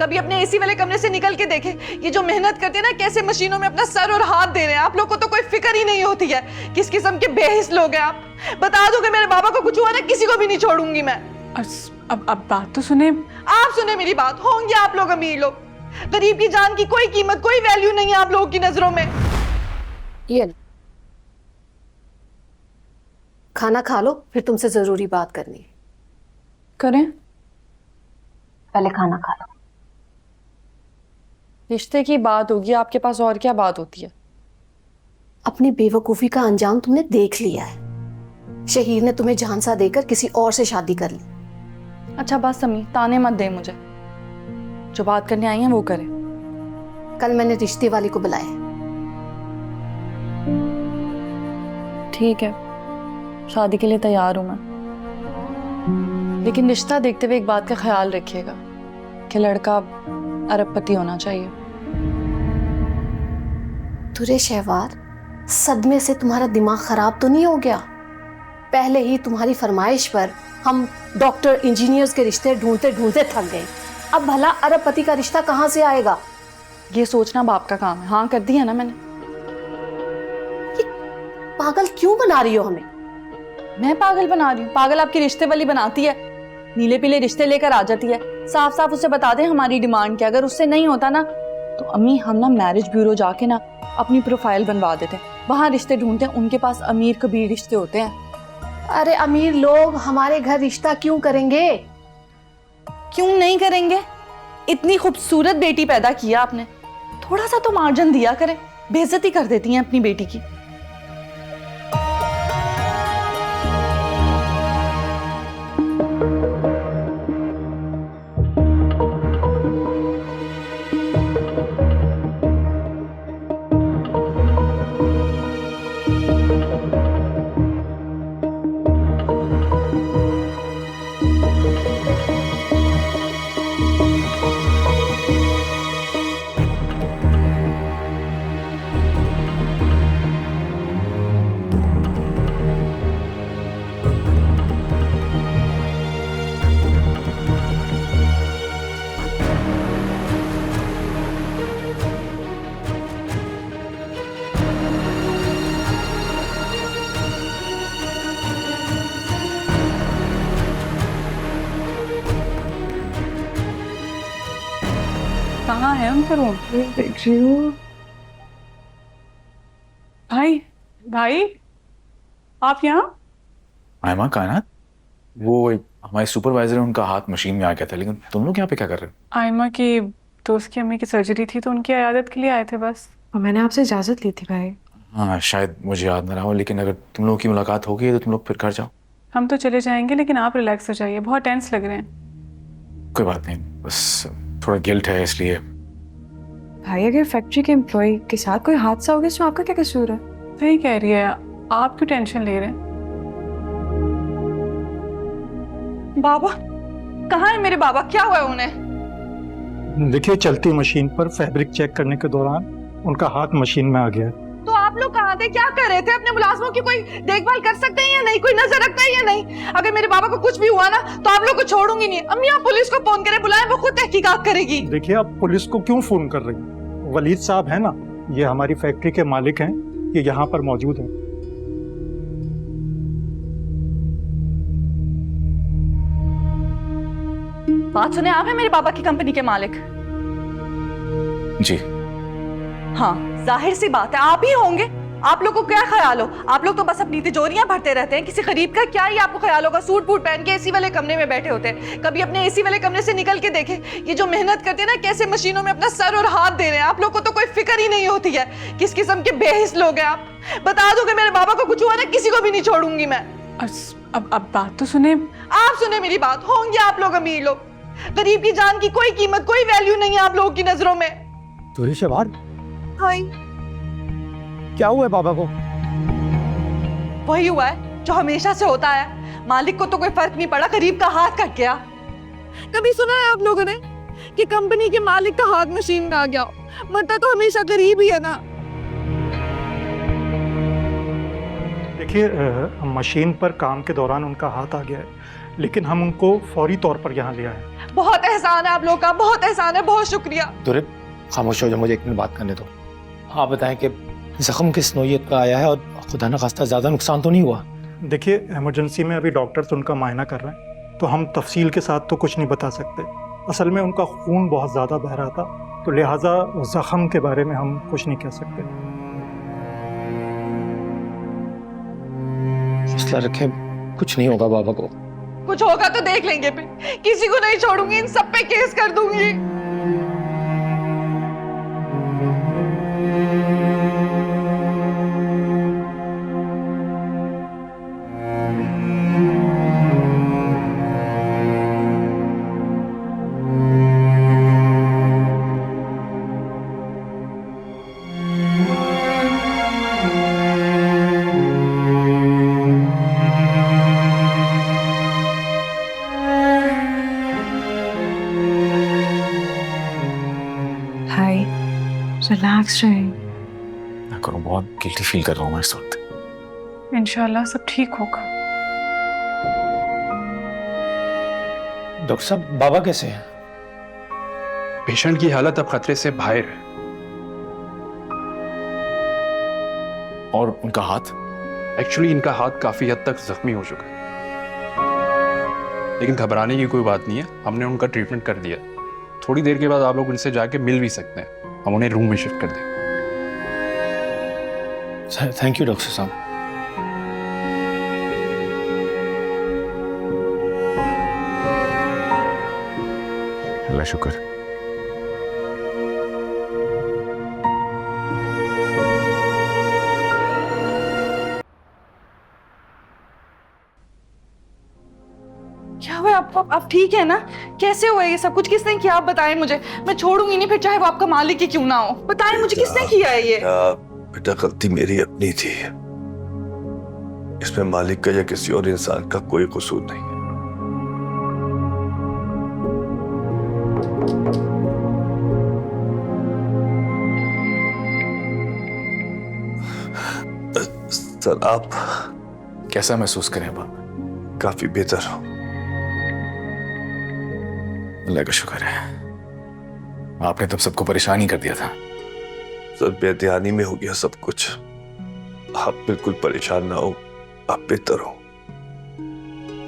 कभी अपने एसी वाले कमरे से निकल के देखे, ये जो मेहनत करते हैं ना, कैसे मशीनों में अपना सर और हाथ दे रहे हैं। आप लोग को तो कोई फिक्र ही नहीं होती है। किस किस्म के बेहिस लोग हैं आप। बता दो कि मेरे बाबा को कुछ हुआ ना, किसी को भी नहीं छोड़ूंगी मैं। अब बात तो सुने। आप सुने मेरी बात। होंगे आप लोग अमीर लोग, गरीब की जान की कोई कीमत, कोई वैल्यू नहीं है आप लोगों की नजरों में। ये खाना खा लो, फिर तुमसे जरूरी बात करनी है। करें? पहले खाना खा लो। रिश्ते की बात होगी, आपके पास और क्या बात होती है? अपनी बेवकूफी का अंजाम तुमने देख लिया है। शहीर ने तुम्हें झांसा देकर किसी और से शादी कर ली। अच्छा बस अम्मी, ताने मत दे मुझे। जो बात करने आई हैं वो करें। कल मैंने रिश्ते वाले को बुलाया। ठीक है, शादी के लिए तैयार हूं मैं, लेकिन रिश्ता देखते हुए एक बात का ख्याल रखिएगा कि लड़का अरबपति होना चाहिए। तुरे शहवार, सदमे से तुम्हारा दिमाग खराब तो नहीं हो गया? पहले ही तुम्हारी फरमाइश पर हम डॉक्टर इंजीनियर्स के रिश्ते ढूंढते ढूंढते थक गए। अब भला अरबपति का रिश्ता कहां से आएगा? ये सोचना बाप का काम है। हाँ कर दी है ना मैंने। पागल क्यों बना रही हो हमें? मैं पागल बना रही हूँ? पागल आपकी रिश्ते वाली बनाती है, नीले पीले रिश्ते लेकर आ जाती है। साफ साफ उसे बता दें हमारी डिमांड क्या। अगर उससे नहीं होता ना तो अम्मी हम ना मैरिज ब्यूरो जाके ना अपनी प्रोफाइल बनवा देते, वहां रिश्ते ढूंढते हैं। उनके पास अमीर कबीर रिश्ते होते हैं। अरे अमीर लोग हमारे घर रिश्ता क्यों करेंगे? क्यों नहीं करेंगे? इतनी खूबसूरत बेटी पैदा किया आपने, थोड़ा सा तो मार्जिन दिया करें। बेइज्जती कर देती हैं अपनी बेटी की। कहाँ है उनका रूम? देख रही हूँ। भाई भाई, आप यहाँ? आयमा कायनात, वो एक हमारे सुपरवाइजर है, उनका हाथ मशीन में आ गया था। लेकिन तुम लोग यहाँ पे क्या कर रहे हो? आयमा की दोस्त की अम्मी की सर्जरी थी तो उनकी इयादत के लिए आए थे बस। और मैंने आपसे इजाजत ली थी भाई। हाँ शायद मुझे याद ना रहा हो, लेकिन अगर तुम लोगों की मुलाकात हो गई है तो तुम लोग फिर घर जाओ। हम तो चले जाएंगे, लेकिन आप रिलैक्स हो जाइए, बहुत टेंस लग रहे हैं। कोई बात नहीं, बस थोड़ा गिल्ट है इसलिए। भाई अगर फैक्ट्री के एम्प्लॉय के साथ कोई हादसा हो गया तो आपका क्या कसूर है? सही कह रही है, आप क्यों टेंशन ले रहे हैं? बाबा कहाँ है मेरे बाबा? क्या हुआ उन्हें? देखिए, चलती मशीन पर फैब्रिक चेक करने के दौरान उनका हाथ मशीन में आ गया। तो आप लोग कहाँ थे? क्या कर रहे थे? अपने मुलाजमों की कोई देखभाल कर सकते हैं या नहीं? कोई नजर रखता है या नहीं? अगर मेरे बाबा को कुछ भी हुआ ना तो आप लोग को छोड़ूंगी नहीं। अम्मी आप पुलिस को फोन करें, बुलाएं, वो खुद तहकीकात करेगी। देखिए, आप पुलिस को क्यों फोन कर रही हैं? वलीद साहब है ना, ये हमारी फैक्ट्री के मालिक हैं, ये यहाँ पर मौजूद हैं। बात सुने, आप हैं मेरे पापा की कंपनी के मालिक? जी हाँ, जाहिर सी बात है आप ही होंगे। आप लोग को क्या ख्याल हो? आप लोग तो बस अपनी तिजोरियां भरते रहते हैं। किसी गरीब का क्या ही आपको ख्याल होगा? सूट बूट पहन के एसी वाले कमरे में बैठे होते हैं। कभी अपने एसी वाले कमरे से निकल के देखे, ये जो मेहनत करते हैं ना, कैसे मशीनों में अपना सर और हाथ दे रहे हैं। आप लोग को तो कोई फिक्र ही नहीं होती है। किस किस्म के बेहिस लोग हैं आप। बता दो कि मेरे बाबा को कुछ हुआ ना, किसी को भी नहीं छोड़ूंगी मैं। अब बात तो सुने। आप सुने मेरी बात। होंगे आप लोग अमीर लोग, गरीब की जान की कोई कीमत, कोई वैल्यू नहीं है आप लोगों की नजरों में। तुरे शहवार, हाय, क्या हुआ है बाबा को? वही हुआ है जो हमेशा से होता है। मालिक को तो कोई फर्क नहीं पड़ा, गरीब का हाथ कट गया। कभी सुना है आप लोगों ने कि कंपनी के मालिक का हाथ मशीन में आ गया? मतलब तो हमेशा गरीब ही है ना। देखिए, मशीन पर काम के दौरान उनका हाथ आ गया है, लेकिन हम उनको फौरी तौर पर यहाँ ले आए। बहुत एहसान है आप लोग का, बहुत एहसान है, बहुत शुक्रिया। दुर्र खामोश हो जाओ, मुझे एक मिनट बात करने दो। आप बताएं कि जख्म किस नौयत का आया है और खुदा न खास्ता ज़्यादा नुकसान तो नहीं हुआ? देखिए, इमरजेंसी में अभी डॉक्टर्स उनका मायना कर रहे हैं, तो हम तफसील के साथ तो कुछ नहीं बता सकते। असल में उनका खून बहुत ज़्यादा बह रहा था, तो लिहाजा जख्म के बारे में हम कुछ नहीं कह सकते। हौसला रखें, कुछ नहीं होगा बाबा को। कुछ होगा तो देख लेंगे, फिर किसी को नहीं छोड़ूंगी, इन सब पे केस कर दूंगी। भाई रिलैक्स रहे, मैं करूँ, बहुत गिल्टी फील कर रहा हूँ मैं इस वक्त। इंशाल्लाह सब ठीक होगा। डॉक्टर साहब, बाबा कैसे हैं? पेशेंट की हालत अब खतरे से बाहर है। और उनका हाथ? एक्चुअली इनका हाथ काफी हद तक जख्मी हो चुका है, लेकिन घबराने की कोई बात नहीं है, हमने उनका ट्रीटमेंट कर दिया। थोड़ी देर के बाद आप लोग उनसे जाके मिल भी सकते हैं, हम उन्हें रूम में शिफ्ट कर देंगे। थैंक यू डॉक्टर साहब। अल्लाह शुक्र। क्या हुआ आपको? आप ठीक है ना? कैसे हुआ ये सब कुछ? किसने किया आप बताएं मुझे, मैं छोड़ूंगी नहीं, फिर चाहे वो आपका मालिक ही क्यों ना हो। बताएं मुझे किसने किया है ये? बेटा, गलती मेरी अपनी थी, इसमें मालिक का या किसी और इंसान का कोई कसूर नहीं है। सर, आप कैसा महसूस करें बाप? काफी बेहतर हो। अल्लाह का शुक्र है। आपने तब सबको परेशान ही कर दिया था। सर, बेध्यानी में हो गया सब कुछ। आप बिल्कुल परेशान ना हो, आप बेहतर हो।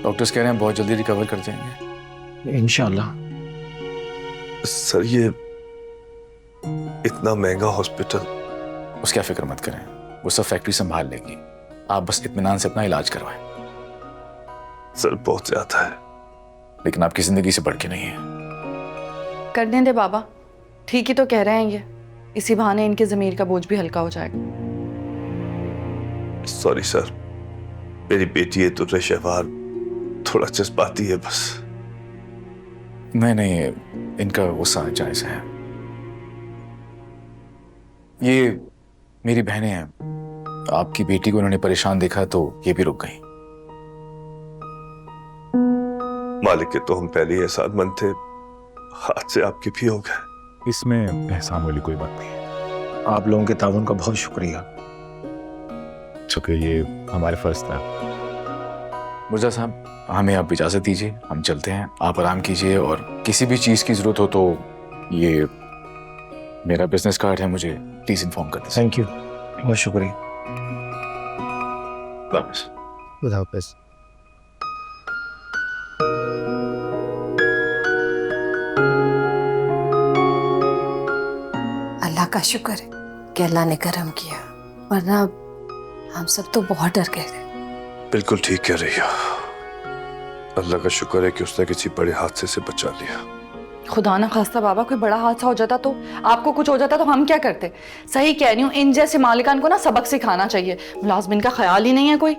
डॉक्टर्स कह रहे हैं बहुत जल्दी रिकवर कर जाएंगे इंशाल्लाह। सर, ये इतना महंगा हॉस्पिटल। उसकी आप फिक्र मत करें, वो सब फैक्ट्री संभाल लेगी। आप बस इत्मीनान से अपना इलाज करवाएं। सर, बहुत ज्यादा है, लेकिन आपकी जिंदगी से बढ़ के नहीं है। करने दे बाबा, ठीक ही तो कह रहे हैं ये, इसी बहाने इनके जमीर का बोझ भी हल्का हो जाएगा। सॉरी सर, मेरी बेटी है तो शहवार थोड़ा जज्बाती है बस। नहीं, इनका गुस्सा जायज है। ये मेरी बहनें हैं, आपकी बेटी को इन्होंने परेशान देखा तो ये भी रुक गई। मालिक के तो हम पहले ही एहसानमंद थे, हाथ से आपके भी हो गए। इसमें एहसान वाली कोई बात नहीं है। आप लोगों के ताउन का बहुत शुक्रिया। चूंकि ये हमारे फर्ज था। मुर्जा साहब, हमें आप इजाजत दीजिए, हम चलते हैं। आप आराम कीजिए और किसी भी चीज की जरूरत हो तो ये मेरा बिजनेस कार्ड है, मुझे प्लीज इन्फॉर्म कर दीजिए। थैंक यू, बहुत शुक्रिया। वापस। खुदा हाफिज़। अल्लाह का शुक्र है कि अल्लाह ने करम किया, वरना हम सब तो बहुत डर गए थे। बिल्कुल ठीक कह रही हो। अल्लाह का शुक्र है कि उसने किसी बड़े हादसे से बचा लिया। खुदा ना खास्ता बाबा, कोई बड़ा हादसा हो जाता तो आपको कुछ हो जाता तो हम क्या करते? सही कह रही हूँ, इन जैसे मालिकान को ना सबक सिखाना चाहिए। मुलाजमिन का ख्याल ही नहीं है कोई।